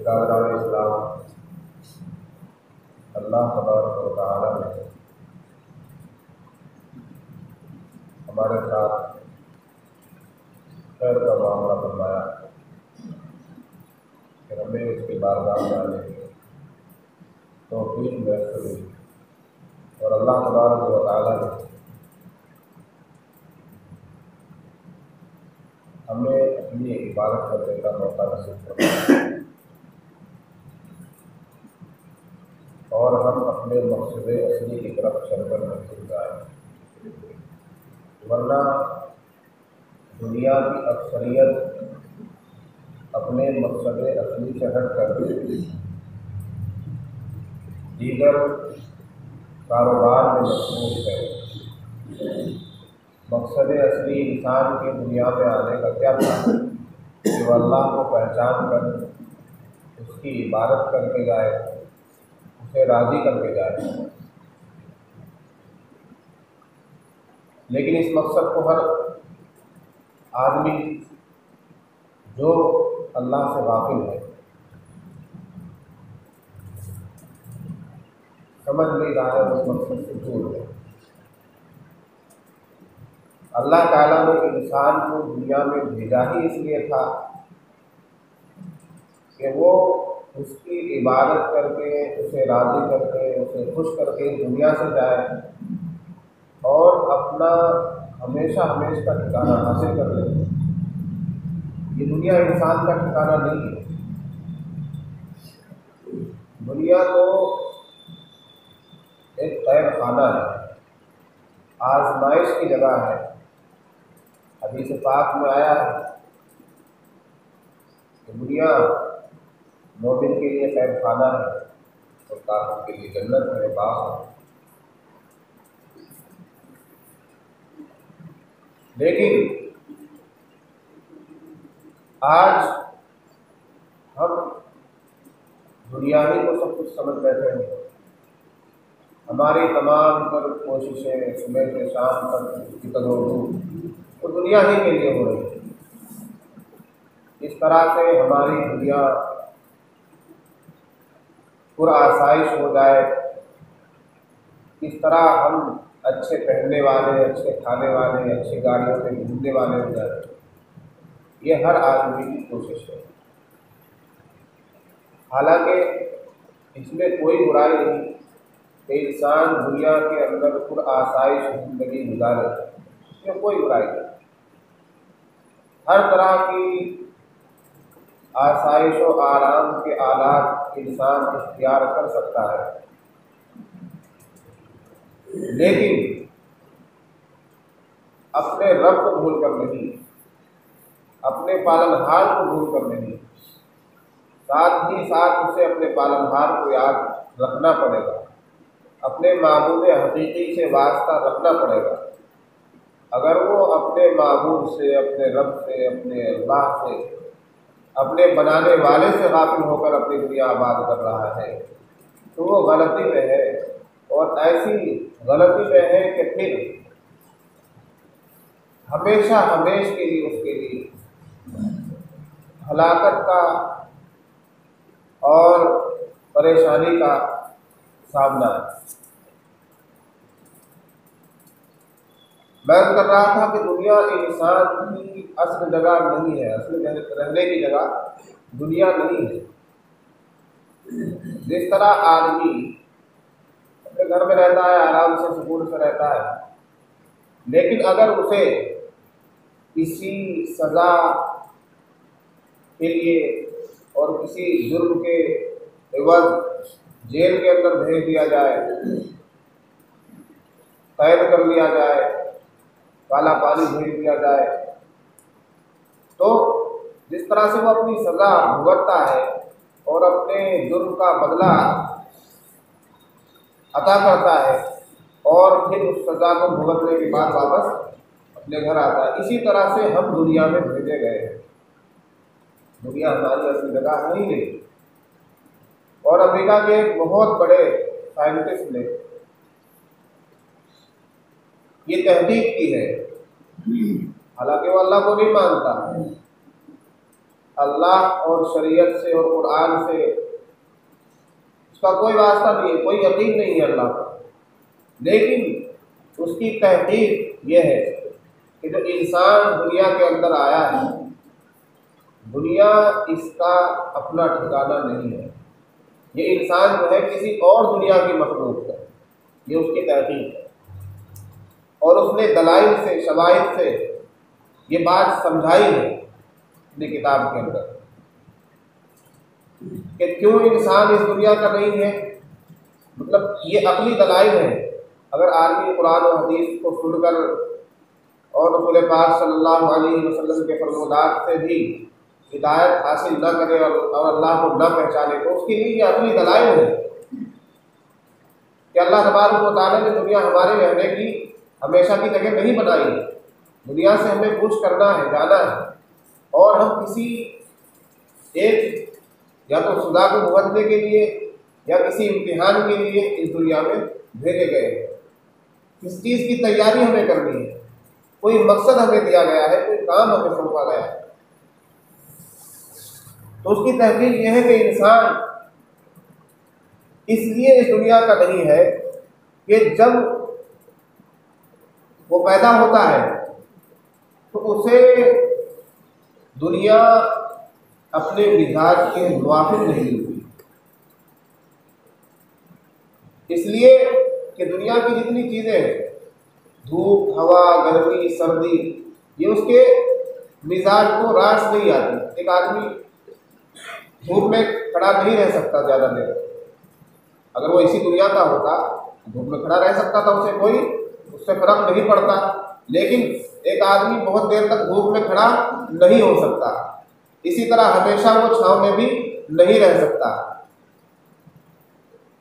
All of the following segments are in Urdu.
برادران اسلام، اللہ تبارک و تعالیٰ نے ہمارے ساتھ خیر کا معاملہ فرمایا کہ ہمیں اس کی بارگاہ میں آنے کی توفیق میسر ہوئی، اور اللہ تبارک و تعالیٰ نے ہمیں اپنی عبادت کرنے کا موقع نصیب فرمایا اور ہم اپنے مقصد اصلی کی طرف چل کر منزل جائیں، ورنہ دنیا کی اکثریت اپنے مقصد اصلی سے ہٹ کر دیگر کاروبار میں مصروف ہے۔ مقصد اصلی انسان کے دنیا میں آنے کا کیا تھا کہ وہ اللہ کو پہچان کر اس کی عبادت کر کے جائے، اسے راضی کر کے جائے۔ لیکن اس مقصد کو ہر آدمی جو اللہ سے غافل ہے سمجھ نہیں رہا ہے، اس مقصد سے دور ہے۔ اللہ تعالیٰ نے انسان کو دنیا میں بھیجا ہی اس لیے تھا کہ وہ اس کی عبادت کر کے، اسے راضی کر کے، اسے خوش کر کے دنیا سے جائے اور اپنا ہمیشہ ہمیشہ کا ٹھکانہ حاصل کر لے۔ یہ دنیا انسان کا ٹھکانہ نہیں ہے۔ دنیا تو ایک قید خانہ ہے، آزمائش کی جگہ ہے۔ حدیث پاک میں آیا ہے کہ دنیا مومن کے لیے قید خانہ ہے اور کافر کے لیے جنت ہے، باغ ہے۔ لیکن آج ہم دنیا ہی کو سب کچھ سمجھ بیٹھے ہیں۔ ہماری تمام تر کوششیں صبح سے شام تک کی تدور وہ دنیا ہی کے لیے ہو رہی ہے۔ اس طرح سے ہماری دنیا پرآسائش ہو جائے، اس طرح ہم اچھے پہننے والے، اچھے کھانے والے، اچھی گاڑیوں سے گھومنے والے ہو جائیں، یہ ہر آدمی کی کوشش ہے۔ حالانکہ اس میں کوئی برائی نہیں کہ انسان دنیا کے اندر پرآسائش زندگی گزارے، اس میں کوئی برائی نہیں۔ ہر طرح کی آسائش و آرام کے آلات انسان اختیار کر سکتا ہے، لیکن اپنے رب کو بھول کر نہیں، اپنے پالنہار کو بھول کر نہیں، ساتھ ہی ساتھ اسے اپنے پالنہار کو یاد رکھنا پڑے گا، اپنے معبود حقیقی سے واسطہ رکھنا پڑے گا۔ اگر وہ اپنے معبود سے، اپنے رب سے، اپنے اللہ سے، اپنے بنانے والے سے غافل ہو کر اپنی دنیا آباد کر رہا ہے تو وہ غلطی میں ہے، اور ایسی غلطی میں ہے کہ پھر ہمیشہ ہمیش کے لیے اس کے لیے ہلاکت کا اور پریشانی کا سامنا ہے۔ میں کر رہا تھا کہ دنیا انسان کی اصل جگہ نہیں ہے، اصل رہنے کی جگہ دنیا نہیں ہے۔ جس طرح آدمی اپنے گھر میں رہتا ہے، آرام سے سکون سے رہتا ہے، لیکن اگر اسے کسی سزا کے لیے اور کسی جرم کے عوض جیل کے اندر بھیج دیا جائے، قید کر لیا جائے، کالا پانی بھیج دیا جائے، تو جس طرح سے وہ اپنی سزا بھگتتا ہے اور اپنے جرم کا بدلہ عطا کرتا ہے اور پھر اس سزا کو بھگتنے کے بعد واپس اپنے گھر آتا ہے، اسی طرح سے ہم دنیا میں بھیجے گئے ہیں۔ دنیا ہماری اصل جگہ ہے ہی نہیں۔ اور امریکہ کے ایک بہت بڑے سائنٹسٹ نے یہ تحقیق کی ہے، حالانکہ وہ اللہ کو نہیں مانتا، اللہ اور شریعت سے اور قرآن سے اس کا کوئی واسطہ نہیں ہے، کوئی یقین نہیں ہے اللہ کا، لیکن اس کی تحقیق یہ ہے کہ جو انسان دنیا کے اندر آیا ہے، دنیا اس کا اپنا ٹھکانہ نہیں ہے، یہ انسان جو ہے کسی اور دنیا کی مخلوق ہے، یہ اس کی تحقیق ہے، اور اس نے دلائل سے شواہد سے یہ بات سمجھائی ہے اپنی کتاب کے اندر کہ کیوں انسان اس دنیا کا نہیں ہے۔ مطلب یہ عقلی دلائل ہے، اگر آدمی قرآن و حدیث کو سن کر اور رسول پاک صلی اللہ علیہ وسلم کے فرمودات سے بھی ہدایت حاصل نہ کرے اور اللہ کو نہ پہچانے تو اس کے لیے یہ عقلی دلائل ہے کہ اللہ تبارک و تعالیٰ نے دنیا ہمارے رہنے کی ہمیشہ کی جگہ نہیں بنائی ہے، دنیا سے ہمیں کچھ کرنا ہے، جانا ہے، اور ہم کسی ایک یا تو خدا کو بھگتنے کے لیے یا کسی امتحان کے لیے اس دنیا میں بھیجے گئے ہیں۔ کس چیز کی تیاری ہمیں کرنی ہے، کوئی مقصد ہمیں دیا گیا ہے، کوئی کام ہمیں سونپا گیا ہے، تو اس کی تحقیق یہ ہے کہ انسان اس لیے اس دنیا کا نہیں ہے کہ جب وہ پیدا ہوتا ہے تو اسے دنیا اپنے مزاج کے موافق نہیں ہوتی، اس لیے کہ دنیا کی جتنی چیزیں ہیں، دھوپ، ہوا، گرمی، سردی، یہ اس کے مزاج کو راس نہیں آتی۔ ایک آدمی دھوپ میں کھڑا نہیں رہ سکتا زیادہ دیر، اگر وہ اسی دنیا کا ہوتا دھوپ میں کھڑا رہ سکتا تھا، اس سے فرق نہیں پڑتا، لیکن ایک آدمی بہت دیر تک دھوپ میں کھڑا نہیں ہو سکتا، اسی طرح ہمیشہ وہ چھاؤں میں بھی نہیں رہ سکتا،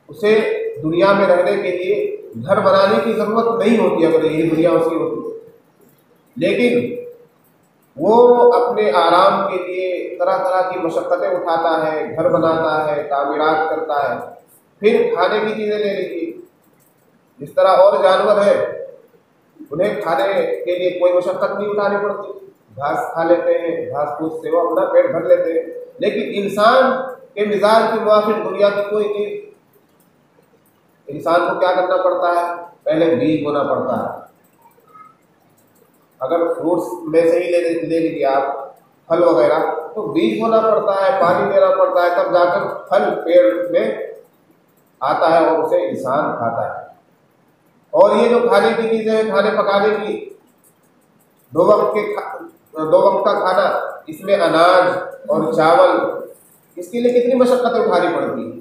اسے دنیا میں رہنے کے لیے گھر بنانے کی ضرورت نہیں ہوتی اگر یہی دنیا اس کی ہوتی، لیکن وہ اپنے آرام کے لیے طرح طرح کی مشقتیں اٹھاتا ہے، گھر بناتا ہے، تعمیرات کرتا ہے، پھر کھانے کی چیزیں لے لیجیے، جس طرح اور جانور ہیں انہیں کھانے کے لیے کوئی مشقت نہیں اٹھانی پڑتی، گھاس کھا لیتے ہیں، گھاس پھوس سے وہ اپنا پیٹ بھر لیتے ہیں، لیکن انسان کے مزاج کے موافق دنیا کی کوئی چیز، انسان کو کیا کرنا پڑتا ہے، پہلے بیج بونا پڑتا ہے، اگر فروٹس میں سے ہی لے لیجیے آپ پھل وغیرہ، تو بیج بونا پڑتا ہے، پانی دینا پڑتا ہے، تب جا کر پھل پیڑ میں آتا ہے اور اسے انسان کھاتا ہے۔ اور یہ جو کھانے کی چیزیں ہیں، کھانے پکانے کی، دو وقت کا کھانا، اس میں اناج اور چاول، اس کے لیے کتنی مشقتیں اٹھانی پڑتی ہیں،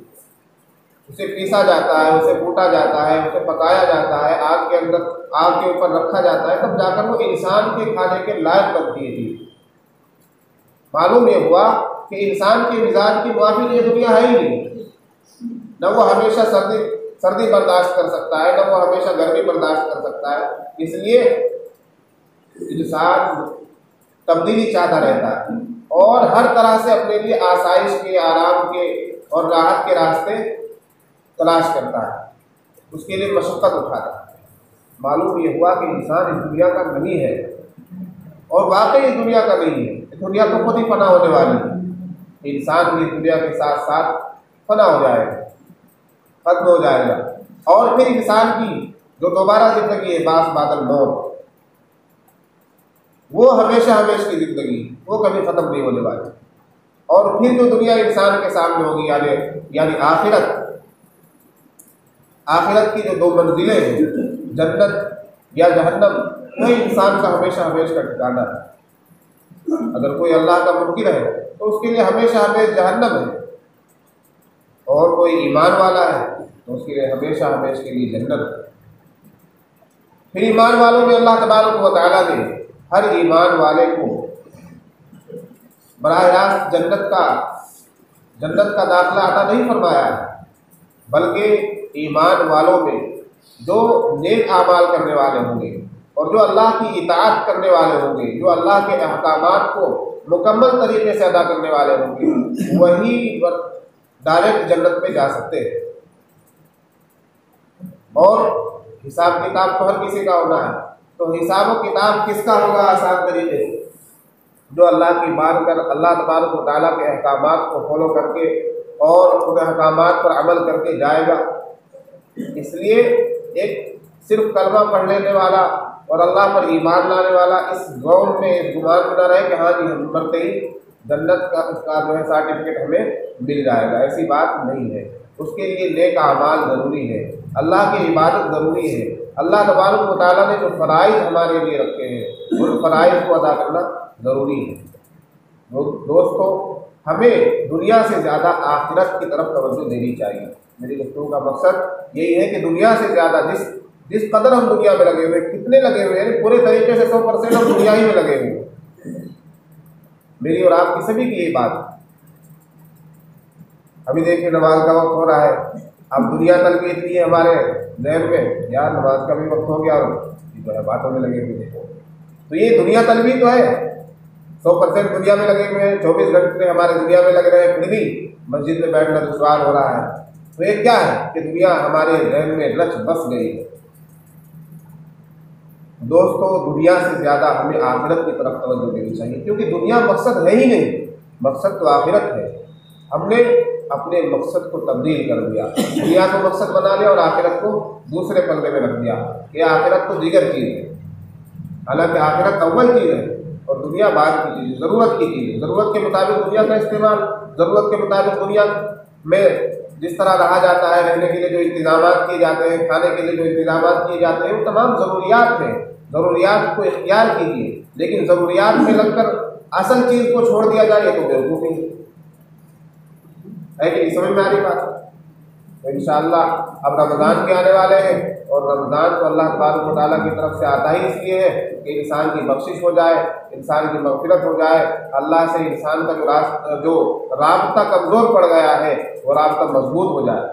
اسے پیسا جاتا ہے، اسے کوٹا جاتا ہے، اسے پکایا جاتا ہے، آگ کے اوپر رکھا جاتا ہے، تب جا کر وہ انسان کے کھانے کے لائق بنتی ہے۔ معلوم یہ ہوا کہ انسان کے مزاج کی موافق یہ دنیا ہے ہی نہیں، نہ وہ ہمیشہ سردی برداشت کر سکتا ہے، نہ وہ ہمیشہ گرمی برداشت کر سکتا ہے، اس لیے انسان تبدیلی چاہتا رہتا ہے اور ہر طرح سے اپنے لیے آسائش کے، آرام کے اور راحت کے راستے تلاش کرتا ہے، اس کے لیے مشقت اٹھاتا ہے۔ معلوم یہ ہوا کہ انسان اس دنیا کا نہیں ہے، اور واقعی اس دنیا کا نہیں ہے، اس دنیا تو خود ہی فنا ہونے والی ہے، انسان بھی اس دنیا کے ساتھ ساتھ فنا ہو جائے گا، ختم ہو جائے گا، اور پھر انسان کی جو دوبارہ زندگی ہے، باس بادل موت، وہ ہمیشہ ہمیشہ کی زندگی، وہ کبھی ختم نہیں ہونے والی، اور پھر جو دنیا انسان کے سامنے ہوگی یعنی آخرت کی جو دو منزلیں ہیں، جنت یا جہنم، وہی انسان کا ہمیشہ ہمیشہ کا ٹھکانہ ہے۔ اگر کوئی اللہ کا منکر ہے تو اس کے لیے ہمیشہ ہمیشہ جہنم ہے، اور کوئی ایمان والا ہے تو اس کے لیے ہمیشہ ہمیشہ کے لیے جنت ہے۔ پھر ایمان والوں میں اللہ تبارک و تعالیٰ نے ہر ایمان والے کو براہ راست جنت کا داخلہ عطا نہیں فرمایا ہے، بلکہ ایمان والوں میں جو نیک اعمال کرنے والے ہوں گے اور جو اللہ کی اطاعت کرنے والے ہوں گے، جو اللہ کے احکامات کو مکمل طریقے سے ادا کرنے والے ہوں گے، وہی ڈائریکٹ جنت میں جا سکتے ہیں۔ اور حساب کتاب تو ہر کسی کا ہونا ہے، تو حساب و کتاب کس کا ہوگا آسان طریقے سے؟ جو اللہ کی مان کر اللہ تبارک و تعالیٰ کے احکامات کو فالو کر کے اور ان احکامات پر عمل کر کے جائے گا۔ اس لیے ایک صرف کلمہ پڑھ لینے والا اور اللہ پر ایمان لانے والا اس غور میں اس گمان میں نہ رہے کہ ہاں جی ہم مرتے ہی جنت کا جو ہے سرٹیفکیٹ ہمیں مل جائے گا، ایسی بات نہیں ہے۔ اس کے لیے نیک اعمال ضروری ہے، اللہ کی عبادت ضروری ہے، اللہ تبارک و تعالیٰ نے جو فرائض ہمارے لیے رکھے ہیں ان فرائض کو ادا کرنا ضروری ہے۔ دوستو، ہمیں دنیا سے زیادہ آخرت کی طرف توجہ دینی چاہیے۔ میری گفتگو کا مقصد یہی ہے کہ دنیا سے زیادہ جس قدر ہم دنیا میں لگے ہوئے، کتنے لگے ہوئے ہیں، پورے طریقے سے 100% ہم دنیا ہی میں لگے ہوئے ہیں۔ میری اور آپ کی سبھی کی یہی بات۔ ابھی دیکھیں نماز کا وقت ہو رہا ہے، اب دنیا تلبی اتنی ہے ہمارے ذہن میں، یار نماز کا بھی وقت ہو گیا اور جو ہے باتوں میں لگے ہوئے ہیں۔ تو یہ دنیا طلبی تو ہے، 100% دنیا میں لگے ہوئے ہیں، 24 گھنٹے ہمارے دنیا میں لگ رہے ہیں، پھر بھی مسجد میں بیٹھنا دشوار ہو رہا ہے۔ تو یہ کیا ہے کہ دنیا ہمارے ذہن میں رچ بس گئی ہے۔ دوستو، دنیا سے زیادہ ہمیں آخرت کی طرف توجہ دینی چاہیے، کیونکہ دنیا مقصد ہے ہی نہیں، مقصد تو آخرت ہے۔ ہم نے اپنے مقصد کو تبدیل کر دیا، دنیا کو مقصد بنا لیا اور آخرت کو دوسرے پلے میں رکھ دیا کہ آخرت تو دیگر چیز ہے، حالانکہ آخرت اول چیز ہے اور دنیا بعد کی چیز ہے، ضرورت کی چیز ہے۔ ضرورت کے مطابق دنیا کا استعمال، ضرورت کے مطابق دنیا میں جس طرح رہا جاتا ہے، رہنے کے لیے جو انتظامات کیے جاتے ہیں، کھانے کے لیے جو انتظامات کیے جاتے ہیں، وہ تمام ضروریات ہیں۔ ضروریات کو اختیار کیجیے، لیکن ضروریات میں لگ کر اصل چیز کو چھوڑ دیا جائے یہ تو بیوقوفی ہے کہ نہیں؟ سمجھ میں آ رہی بات؟ تو انشاءاللہ اب رمضان کے آنے والے ہیں، اور رمضان تو اللہ تبارک و تعالیٰ کی طرف سے آتا ہی اس لیے ہے کہ انسان کی بخشش ہو جائے، انسان کی مغفرت ہو جائے، اللہ سے انسان کا جو رابطہ کمزور پڑ گیا ہے وہ رابطہ مضبوط ہو جائے۔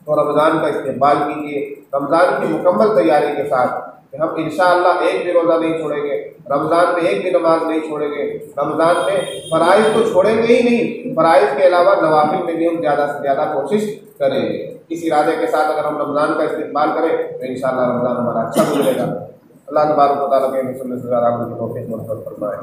تو رمضان کا استقبال کیجیے رمضان کی مکمل تیاری کے ساتھ کہ ہم انشاءاللہ ایک بھی روزہ نہیں چھوڑیں گے، رمضان میں ایک بھی نماز نہیں چھوڑیں گے، رمضان میں فرائض تو چھوڑیں گے ہی نہیں، فرائض کے علاوہ نوافل میں بھی ہم زیادہ سے زیادہ کوشش کریں گے۔ اس ارادے کے ساتھ اگر ہم رمضان کا استقبال کریں تو انشاءاللہ رمضان ہمارا اچھا گزرے گا۔ اللہ تبارک و تعالیٰ کے رسول سے زیادہ ہم کی توفیق منظور فرمائے۔